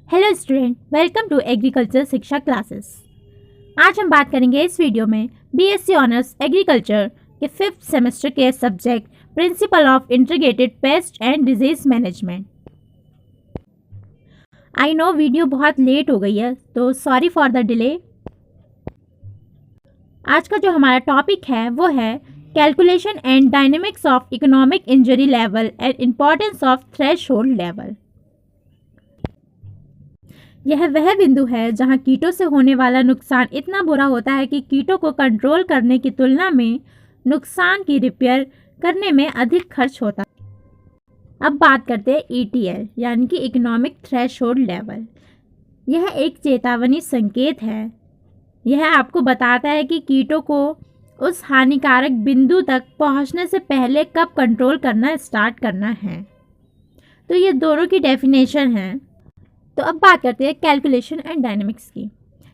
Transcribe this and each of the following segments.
Hello student, welcome to agriculture Shiksha classes. आज हम बात करेंगे इस वीडियो में बीएससी ऑनर्स एग्रीकल्चर के 5th सेमेस्टर के subject principle of integrated pest and disease management. I know video बहुत लेट हो गई है, तो सॉरी फॉर द डिले। आज का जो हमारा टॉपिक है वो है calculation and dynamics of economic injury level and importance of threshold level. यह वह बिंदु है जहां कीटों से होने वाला नुकसान इतना बुरा होता है कि कीटों को कंट्रोल करने की तुलना में नुकसान की रिपेयर करने में अधिक खर्च होता है। अब बात करते हैं ETL यानी कि इकोनॉमिक थ्रेशहोल्ड लेवल। यह एक चेतावनी संकेत है। यह आपको बताता है कि कीटों को उस हानिकारक बिंदु तक पहुंचने से पहले कब कंट्रोल करना स्टार्ट करना है। तो ये दोनों की डेफिनेशन है। तो अब बात करते हैं कैलकुलेशन एंड डायनेमिक्स की।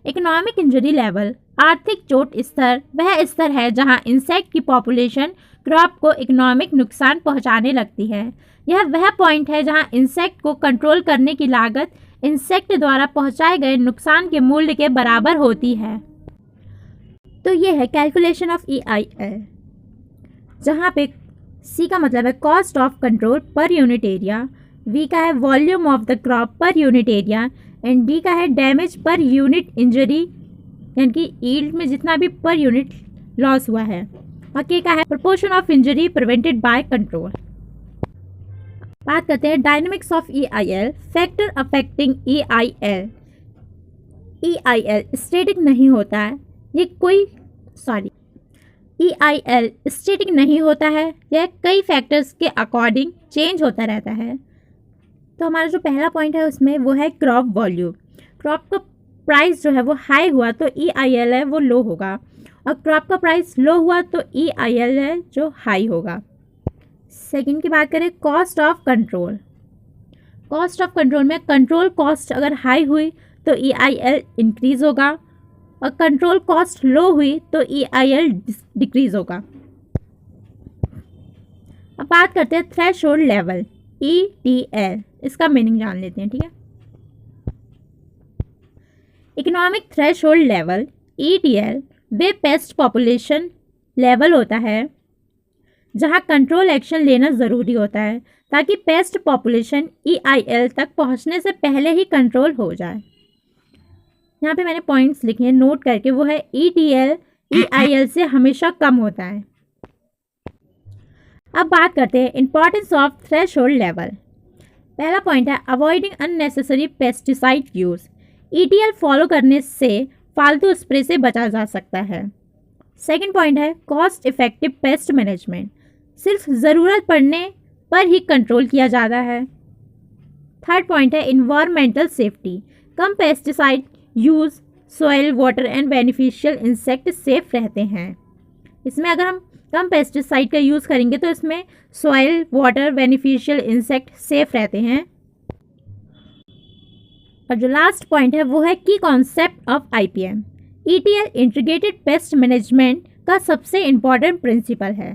इकोनॉमिक इंजरी लेवल आर्थिक चोट स्तर वह स्तर है जहां इंसेक्ट की पॉपुलेशन क्रॉप को इकोनॉमिक नुकसान पहुंचाने लगती है। यह वह पॉइंट है जहां इंसेक्ट को कंट्रोल करने की लागत इंसेक्ट द्वारा पहुंचाए गए नुकसान के मूल्य के बराबर होती है। तो यह है कैलकुलेशन ऑफ EIL, जहां पे C का मतलब है cost of control per unit area, V का है volume of the crop per unit area and D का है डैमेज पर यूनिट इंजरी यानी कि यील्ड में जितना भी पर यूनिट लॉस हुआ है, और K का है proportion of injury prevented by control. बात करते हैं dynamics of EIL, factor affecting EIL। EIL static नहीं होता है, EIL स्टैटिक नहीं होता है, यह कई फैक्टर्स के अकॉर्डिंग चेंज होता रहता है। तो हमारा जो पहला पॉइंट है उसमें वो है क्रॉप वॉल्यूम। क्रॉप का प्राइस जो है वो हाई हुआ तो EIL है वो लो होगा, और क्रॉप का प्राइस लो हुआ तो EIL है जो हाई होगा। सेकंड की बात करें cost of control. Cost of control में कंट्रोल कॉस्ट अगर हाई हुई तो EIL इंक्रीज होगा, और कंट्रोल कॉस्ट लो हुई तो EIL डिक्रीज होगा। अब बात करते हैं थ्रेशहोल्ड लेवल ETL, इसका मीनिंग जान लेते हैं। ठीक है, इकोनॉमिक थ्रेशहोल्ड लेवल ETL वे पेस्ट पॉपुलेशन लेवल होता है जहां कंट्रोल एक्शन लेना ज़रूरी होता है ताकि पेस्ट पॉपुलेशन EIL तक पहुंचने से पहले ही कंट्रोल हो जाए। यहाँ पे मैंने पॉइंट्स लिखे हैं नोट करके, वो है ETL EIL से हमेशा कम होता है। अब बात करते हैं इंपॉर्टेंस ऑफ थ्रेशहोल्ड लेवल। पहला पॉइंट है avoiding unnecessary pesticide use. ETL follow करने से फालतू स्प्रे से बचा जा सकता है। सेकंड पॉइंट है कॉस्ट इफेक्टिव पेस्ट मैनेजमेंट, सिर्फ ज़रूरत पड़ने पर ही कंट्रोल किया जाता है। थर्ड पॉइंट है environmental safety, come pesticide use soil water and beneficial insect safe रहते हैं। इसमें अगर हम कम पेस्टिसाइड का यूज़ करेंगे तो इसमें soil water beneficial insect safe रहते हैं। और जो लास्ट पॉइंट है वो है की concept of IPM। ETL integrated pest management का सबसे इम्पॉर्टेंट प्रिंसिपल है।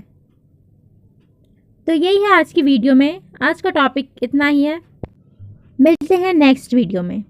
तो यही है आज की वीडियो में। आज का टॉपिक इतना ही है, मिलते हैं नेक्स्ट वीडियो में।